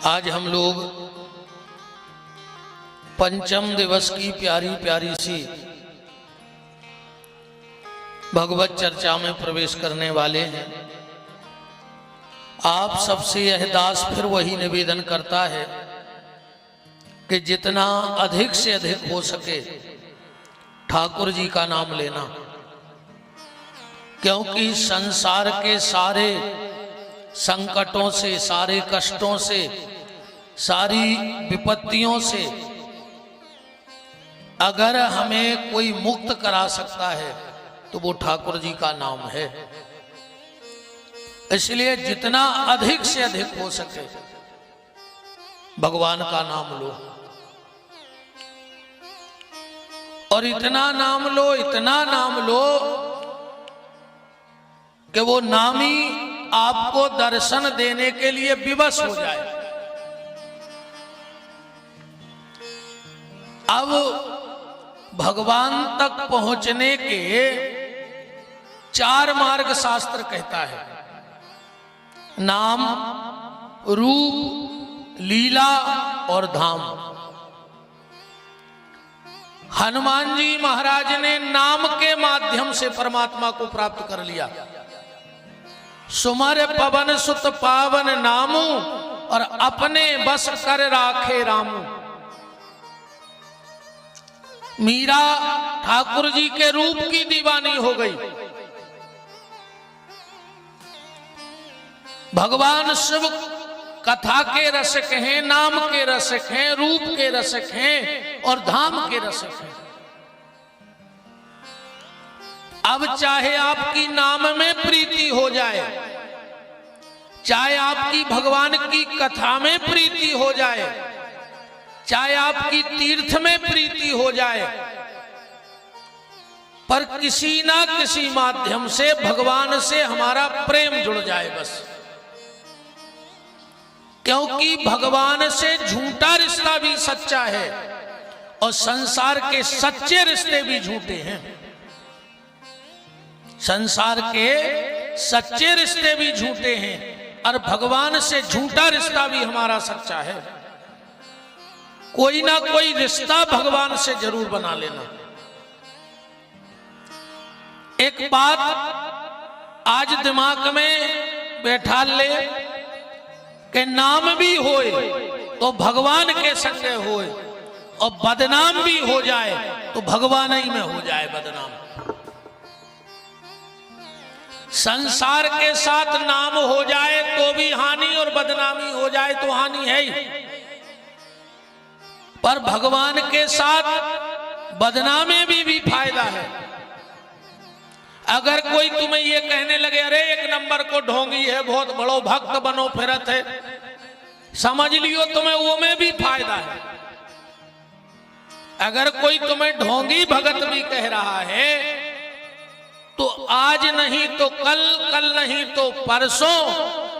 आज हम लोग पंचम दिवस की प्यारी प्यारी सी भगवत चर्चा में प्रवेश करने वाले हैं। आप सबसे यह दास फिर वही निवेदन करता है कि जितना अधिक से अधिक हो सके ठाकुर जी का नाम लेना, क्योंकि संसार के सारे संकटों से, सारे कष्टों से, सारी विपत्तियों से अगर हमें कोई मुक्त करा सकता है तो वो ठाकुर जी का नाम है। इसलिए जितना अधिक से अधिक हो सके भगवान का नाम लो, और इतना नाम लो, इतना नाम लो कि वो नाम ही आपको दर्शन देने के लिए विवश हो जाए। अब भगवान तक पहुंचने के 4 मार्ग शास्त्र कहता है, नाम, रूप, लीला और धाम। हनुमान जी महाराज ने नाम के माध्यम से परमात्मा को प्राप्त कर लिया। सुमर पवन सुत पावन नामू और अपने बस कर राखे रामू। मीरा ठाकुर जी के रूप की दीवानी हो गई। भगवान शिव कथा के रसिक हैं, नाम के रसिक हैं, रूप के रसिक हैं और धाम के रसिक हैं। अब चाहे आपकी नाम में प्रीति हो जाए, चाहे आपकी भगवान की कथा में प्रीति हो जाए, चाहे आपकी तीर्थ में प्रीति हो जाए, पर किसी ना किसी माध्यम से भगवान से हमारा प्रेम जुड़ जाए बस। क्योंकि भगवान से झूठा रिश्ता भी सच्चा है और संसार के सच्चे रिश्ते भी झूठे हैं। संसार के सच्चे रिश्ते भी झूठे हैं और भगवान से झूठा रिश्ता भी हमारा सच्चा है। कोई ना कोई रिश्ता भगवान से जरूर बना लेना। एक बात आज दिमाग में बैठा ले कि नाम भी होए तो भगवान के संगे होए, और बदनाम भी हो जाए तो भगवान ही में हो जाए बदनाम। संसार के साथ नाम हो जाए तो भी हानि और बदनामी हो जाए तो हानि है ही, पर भगवान के साथ बदनामी भी फायदा है। अगर कोई तुम्हें ये कहने लगे अरे एक नंबर को ढोंगी है, बहुत बड़ो भक्त बनो फिरत है, समझ लियो तुम्हें वो में भी फायदा है। अगर कोई तुम्हें ढोंगी भगत भी कह रहा है तो आज नहीं तो कल, कल नहीं तो परसों,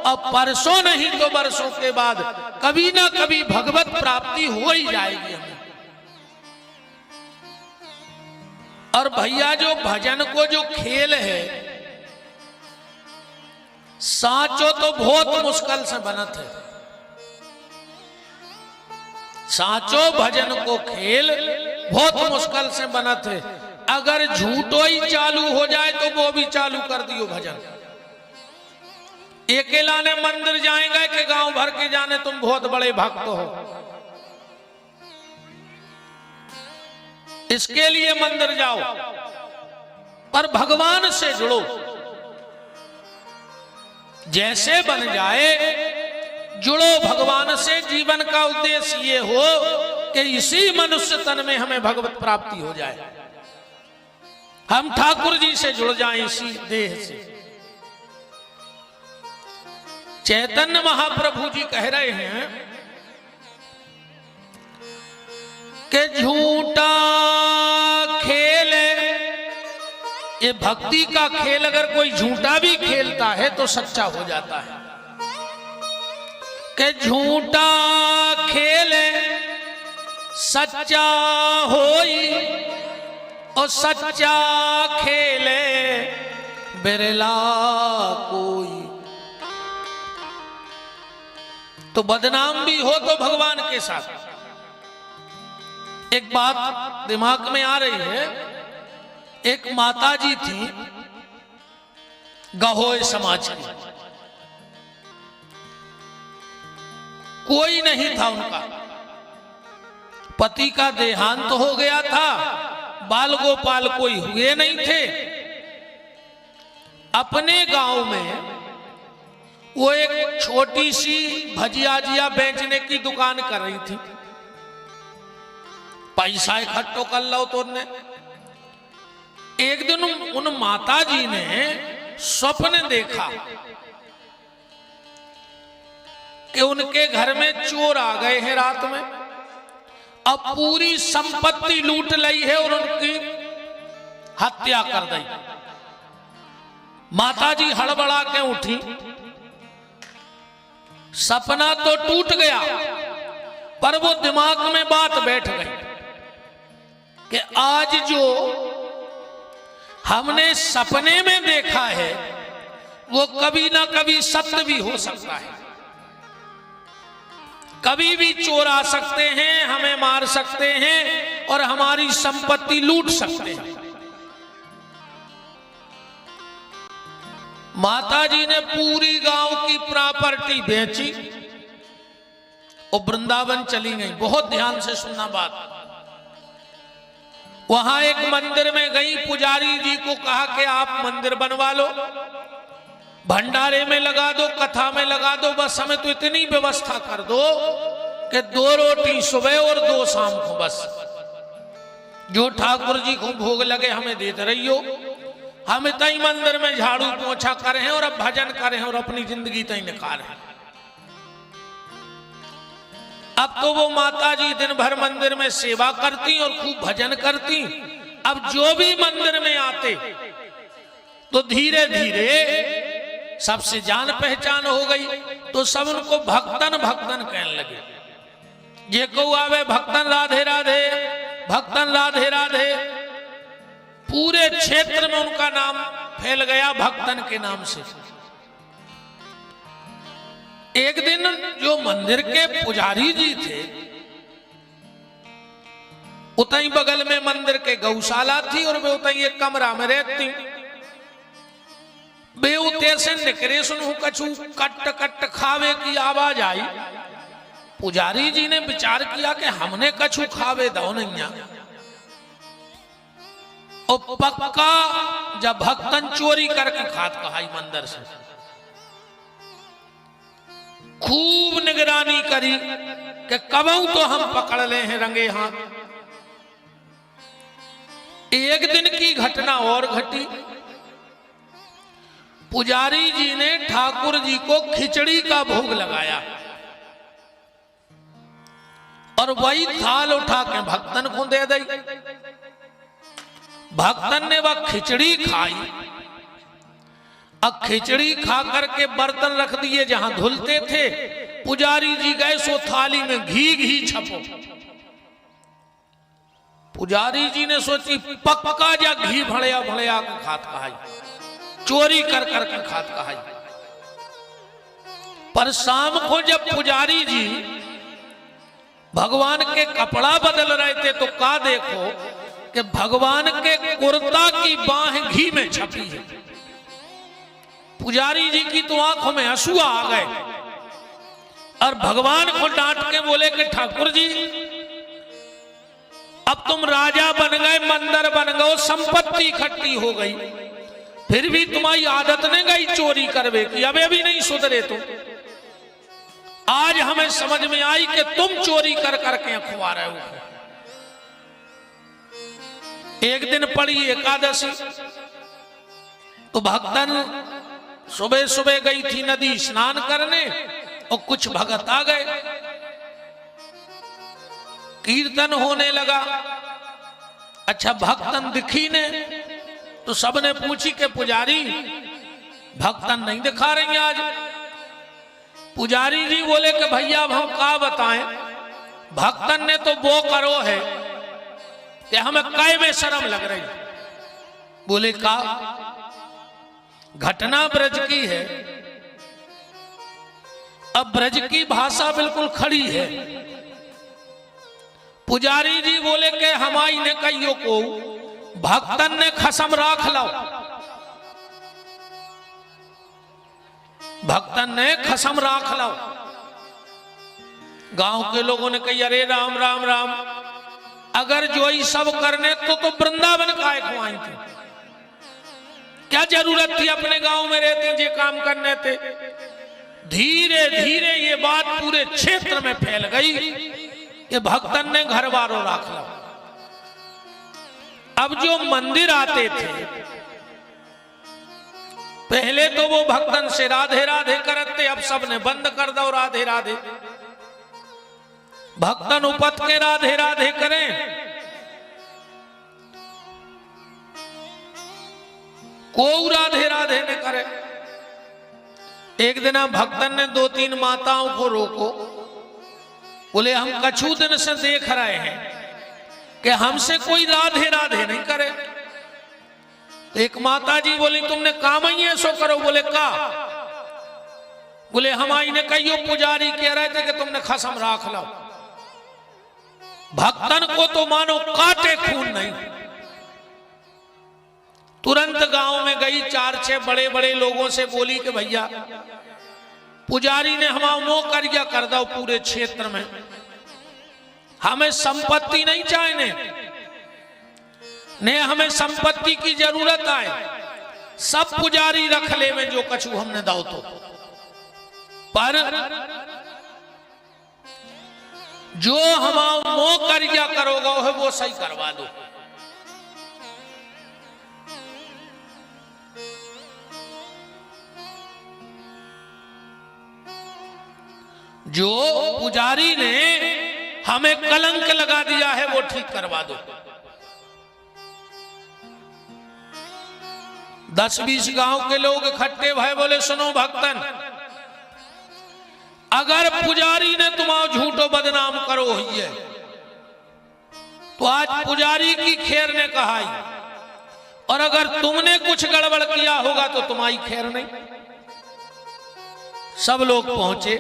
और परसों नहीं तो बरसों के बाद कभी ना कभी भगवत प्राप्ति हो ही जाएगी हमें। और भैया जो भजन को जो खेल है साचो तो बहुत मुश्किल से बनत है। साचो भजन को खेल बहुत मुश्किल से बनत है। अगर झूठो ही चालू हो जाए तो वो भी चालू कर दियो भजन। अकेला ने मंदिर जाएंगे कि गांव भर के जाने तुम बहुत बड़े भक्त हो, इसके लिए मंदिर जाओ, पर भगवान से जुड़ो। जैसे बन जाए जुड़ो भगवान से। जीवन का उद्देश्य ये हो कि इसी मनुष्य तन में हमें भगवत प्राप्ति हो जाए, हम ठाकुर जी से जुड़ जाएं इसी देह से। चैतन्य महाप्रभु जी कह रहे हैं कि झूठा खेल, ये भक्ति का खेल अगर कोई झूठा भी खेलता है तो सच्चा हो जाता है। कि झूठा खेल सच्चा होई और सच्चा खेले बिरला कोई। तो बदनाम भी हो तो भगवान के साथ। एक बात दिमाग में आ रही है, एक माता जी थी गहोय समाज की, कोई नहीं था उनका, पति का देहांत हो गया था, बाल गोपाल कोई हुए नहीं थे। अपने गांव में वो एक छोटी सी भजिया बेचने की दुकान कर रही थी, पैसा इकट्ठो कर लो तो ने। एक दिन उन माता जी ने स्वप्न देखा कि उनके घर में चोर आ गए हैं रात में, अब पूरी संपत्ति लूट ली है और उनकी हत्या कर दी। माता जी हड़बड़ा के उठी, सपना तो टूट गया पर वो दिमाग में बात बैठ गई कि आज जो हमने सपने में देखा है वो कभी ना कभी सत्य भी हो सकता है, कभी भी चोर आ सकते हैं, हमें मार सकते हैं और हमारी संपत्ति लूट सकते हैं। माता जी ने पूरी गांव की प्रॉपर्टी बेची और वृंदावन चली गई। बहुत ध्यान से सुनना बात। वहां एक मंदिर में गई, पुजारी जी को कहा कि आप मंदिर बनवा लो, भंडारे में लगा दो, कथा में लगा दो, बस हमें तो इतनी व्यवस्था कर दो कि 2 रोटी सुबह और 2 शाम को, बस जो ठाकुर जी को भोग लगे हमें देते रहियो। हम तई मंदिर में झाड़ू पोछा करे हैं और अब भजन करे हैं और अपनी जिंदगी तई निकाल हैं। अब तो वो माता जी दिन भर मंदिर में सेवा करती और खूब भजन करती। अब जो भी मंदिर में आते तो धीरे धीरे सबसे जान पहचान हो गई, तो सब उनको भक्तन भक्तन कहने लगे। जे को आवे भक्तन राधे राधे, भक्तन राधे राधे। पूरे क्षेत्र में उनका नाम फैल गया भक्तन के नाम से। एक दिन जो मंदिर के पुजारी जी थे, उतई बगल में मंदिर के गौशाला थी और वे उतई एक कमरा में रहती। वे उते से निकरे सुनू कछु कट कट खावे की आवाज आई। पुजारी जी ने विचार किया कि हमने कछु खावे दो नहीं, और पक्का जब भक्तन चोरी करके खात कहाई मंदिर से। खूब निगरानी करी कि कबहू तो हम पकड़ ले हैं रंगे हाथ। एक दिन की घटना और घटी। पुजारी जी ने ठाकुर जी को खिचड़ी का भोग लगाया और वही थाल उठा के भक्तन को दे दी। भक्तन ने वह खिचड़ी खाई। अब खिचड़ी खा करके बर्तन रख दिए जहां धुलते थे। पुजारी जी गए सो थाली में घी छपो। पुजारी जी ने सोची पक्का जा घी भड़या भड़या के खात कहाई, चोरी कर करके खात कहाई। पर शाम को जब पुजारी जी भगवान के कपड़ा बदल रहे थे तो का देखो कि भगवान के कुर्ता की बाह घी में छपी है। पुजारी जी की तो आंखों में आंसू आ गए और भगवान को डांट के बोले कि ठाकुर जी अब तुम राजा बन गए, मंदिर बन गए, संपत्ति इकट्ठी हो गई, फिर भी तुम्हारी आदत नहीं गई चोरी करवे की, अबे भी नहीं सुधरे तुम। आज हमें समझ में आई कि तुम चोरी कर करके खुआ रहे हो। एक दिन पड़ी एकादशी, तो भक्तन सुबह सुबह गई थी नदी स्नान करने और कुछ भगत आ गए। कीर्तन होने लगा। अच्छा भक्तन दिखी ने तो सबने पूछी कि पुजारी भक्तन नहीं दिखा रही आज। पुजारी जी बोले कि भैया अब हम का बताएं, भक्तन ने तो वो करो है कि हमें काय में शर्म लग रही। बोले का घटना ब्रज की है। अब ब्रज की भाषा बिल्कुल खड़ी है। पुजारी जी बोले के हमारी ने कहियो को भक्तन ने खसम राख लो, भक्तन ने खसम राख लो। गांव के लोगों ने कही अरे राम राम राम, अगर जो ही सब करने तो वृंदावन काहे खुआई थे, क्या जरूरत थी अपने गांव में रहते जे काम करने थे। धीरे धीरे ये बात पूरे क्षेत्र में फैल गई कि भक्तन ने घर बारो राख लो। अब जो मंदिर आते थे पहले तो वो भक्तन से राधे राधे करते, अब सबने बंद कर दो राधे राधे। भक्तन उपत के राधे राधे करें, को राधे राधे न करे। एक दिन भक्तन ने 2-3 माताओं को रोको, बोले हम कछु दिन से देख रहे हैं कि हमसे कोई राधे राधे नहीं करे। तो एक माता जी बोली तुमने काम ही ऐसो करो। बोले का? बोले हमारी ने कहियो पुजारी कह रहे थे कि तुमने खसम राख लो। भक्तन को तो मानो काटे खून नहीं। तुरंत गांव में गई, 4-6 बड़े बड़े लोगों से बोली कि भैया पुजारी ने हमारा मोह करिया कर दो पूरे क्षेत्र में, हमें संपत्ति नहीं चाहिए ने हमें संपत्ति की जरूरत आए, सब पुजारी रख ले में जो कछु हमने दो तो, पर जो हमारा मोह करिया करोगा है वो सही करवा दो। जो पुजारी ने हमें कलंक लगा दिया है वो ठीक करवा दो। 10-20 गांव के लोग इकट्ठे भय बोले सुनो भक्तन, अगर पुजारी ने तुम्हारा झूठो बदनाम करो ही है तो आज पुजारी की खैर ने कहा, और अगर तुमने कुछ गड़बड़ किया होगा तो तुम्हारी खैर नहीं। सब लोग पहुंचे।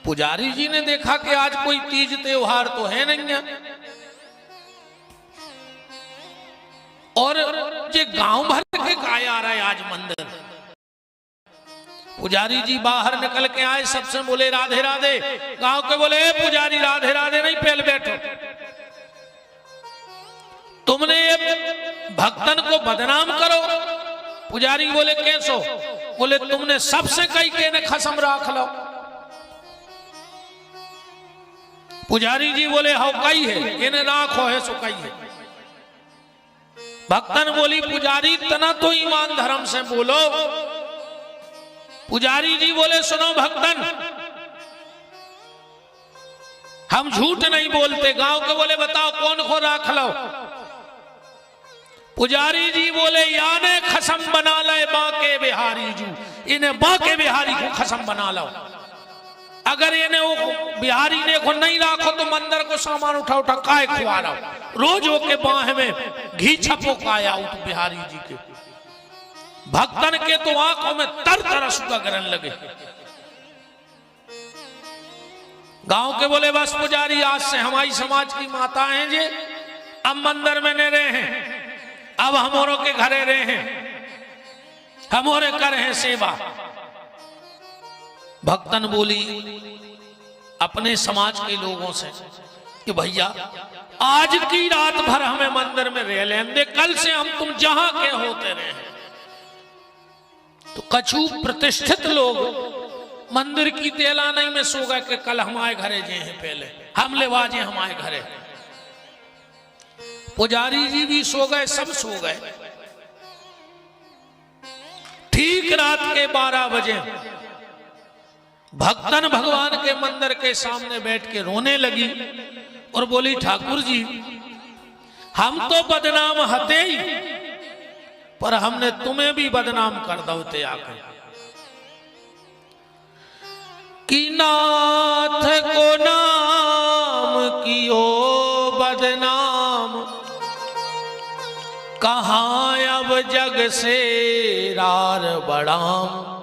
पुजारी जी ने देखा कि आज कोई तीज त्योहार तो है नहीं है, और ये गांव भर के काय आ रहा है आज मंदिर। पुजारी जी बाहर निकल के आए, सबसे बोले राधे राधे। गांव के बोले पुजारी राधे राधे नहीं, पहले बैठो। तुमने भक्तन को बदनाम करो। पुजारी बोले कैसो? बोले तुमने सबसे कही के ने खसम राख लो। पुजारी जी बोले हाउ कई है, इन्हें राखो है सो कई है। भक्तन बोली पुजारी तना तो ईमान धर्म से बोलो। पुजारी जी बोले सुनो भक्तन, हम झूठ नहीं बोलते। गांव के बोले बताओ कौन को राख लो। पुजारी जी बोले याने खसम बना ले बाके बिहारी जू, इन्हें बाके बिहारी को खसम बना लो। अगर इन्हें वो बिहारी ने को नहीं राखो तो मंदिर को सामान उठा उठा काय खुआ रहा। रोज हो के बाह में घी छपो काया उठ बिहारी जी के। भक्तन के तो आंखों में तर तरसुगा करने लगे। गांव के बोले बस पुजारी आज से हमारी समाज की माता हैं जे, अब मंदिर में नहीं रहे हैं, अब हमारों के घरे रहे हैं, हमारे कर हैं सेवा। भक्तन बोली अपने समाज के लोगों से कि भैया आज की रात भर हमें मंदिर में रह लेने दे, कल से हम तुम जहां के होते रहे। तो कछु प्रतिष्ठित लोग मंदिर की तेलानी में सो गए कि कल हमारे घरे जे हैं, पहले हम लेवाजे हमारे घरे। पुजारी जी भी सो गए, सब सो गए। ठीक रात के 12 बजे भक्तन भगवान के मंदिर के सामने बैठ के रोने लगी और बोली ठाकुर जी हम तो बदनाम हते ही, पर हमने तुम्हें भी बदनाम कर दोते आकर। कि नाथ को नाम कियो बदनाम, कहाँ अब जग से रार बड़ाम।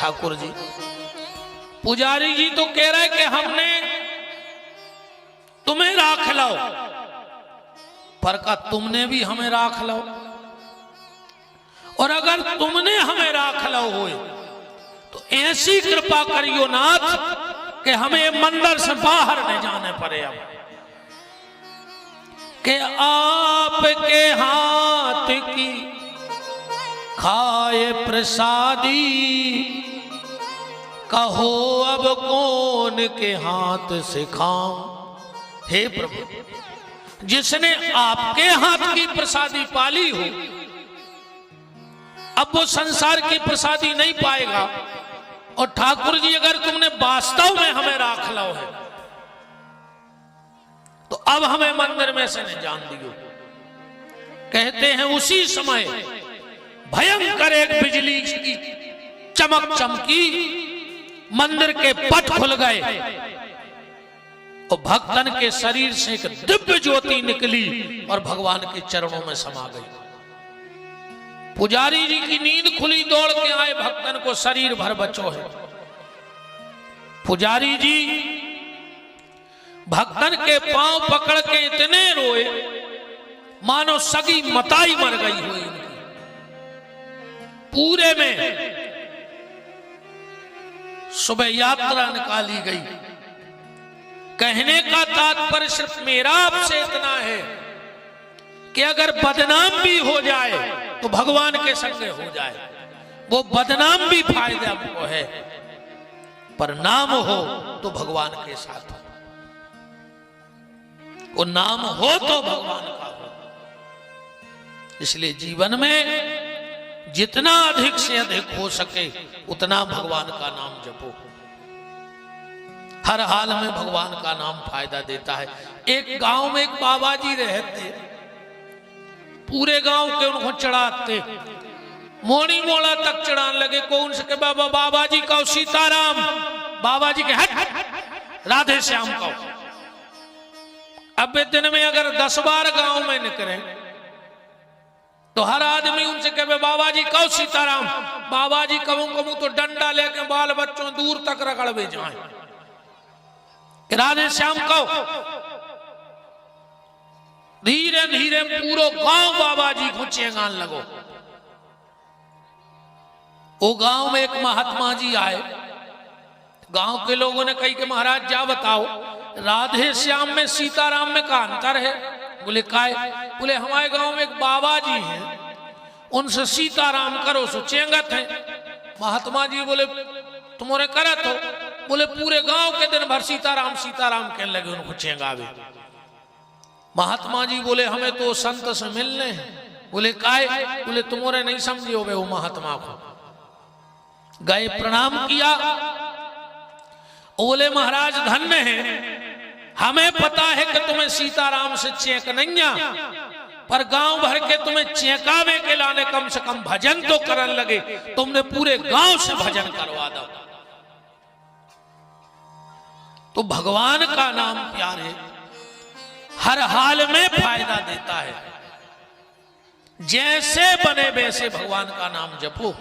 ठाकुर जी। पुजारी जी तो कह रहे कि हमने तुम्हें राख लो, पर का तुमने भी हमें राख लो, और अगर तुमने हमें राख लो हो तो ऐसी कृपा करियो नाथ कि हमें मंदिर से बाहर न जाने पड़े। अब कि आपके हाथ की खाए प्रसादी, कहो अब कौन के हाथ से खाऊं। हे प्रभु, जिसने आपके हाथ की प्रसादी पाली हो, अब वो संसार की प्रसादी नहीं पाएगा। और ठाकुर जी अगर तुमने वास्तव में हमें राख लो है तो अब हमें मंदिर में से नहीं जान दियो। कहते हैं उसी समय भयंकर एक बिजली की चमक चमकी, मंदिर के पट खुल गए और भक्तन के शरीर से एक दिव्य ज्योति निकली और भगवान के चरणों में समा गई। पुजारी जी की नींद खुली, दौड़ के आए, भक्तन को शरीर भर बचो है। पुजारी जी भक्तन के पांव पकड़ के इतने रोए मानो सगी मताई मर गई हुई उनकी। पूरे में सुबह यात्रा निकाली गई। कहने का तात्पर्य सिर्फ मेरा आपसे इतना है कि अगर बदनाम भी हो जाए तो भगवान के संग हो जाए। वो बदनाम भी फायदा को है, पर नाम हो तो भगवान के साथ हो। वो नाम हो तो भगवान का हो। इसलिए जीवन में जितना अधिक से अधिक हो सके उतना भगवान का नाम जपो। हर हाल में भगवान का नाम फायदा देता है। एक गांव में एक बाबा जी रहते, पूरे गांव के उनको चढ़ाते, मोनी मोड़ा तक चढ़ाने लगे। कौन से के बाबा, बाबा जी कहो सीताराम, बाबा जी के हट राधे श्याम कहो। अब दिन में अगर 10 बार गांव में निकले तो हर आदमी उनसे कहे बाबा जी कहो सीताराम, बाबा जी कहूं कहूं तो डंडा लेके बाल बच्चों दूर तक रगड़वे जाए, राधे श्याम कहो। धीरे धीरे पूरो गांव बाबा जी को चेंगान लगो। वो गांव में एक महात्मा जी आए। गांव के लोगों ने कही कि महाराज जा बताओ, राधे श्याम में सीताराम में का अंतर है। बोले काय? बोले हमारे गांव में एक बाबा जी हैं, उनसे सीताराम करो सो चेंगत है। महात्मा जी बोले तुम्हारे करत हो? बोले पूरे गांव के दिन भर सीताराम सीताराम कहने लगे, उनको चेंगावे। महात्मा जी बोले हमें तो संत से मिलने हैं। बोले काय? बोले तुम्हारे नहीं समझे हो वो महात्मा को। गए प्रणाम किया। बोले महाराज धन्य है, हमें पता है कि तुम्हें सीताराम से चेक नहीं आ, पर गांव भर के तुम्हें चेकावे के लाने कम से कम भजन तो करने लगे, तुमने पूरे गांव से भजन करवा दो। तो भगवान का नाम प्यारे हर हाल में फायदा देता है। जैसे बने वैसे भगवान का नाम जपो।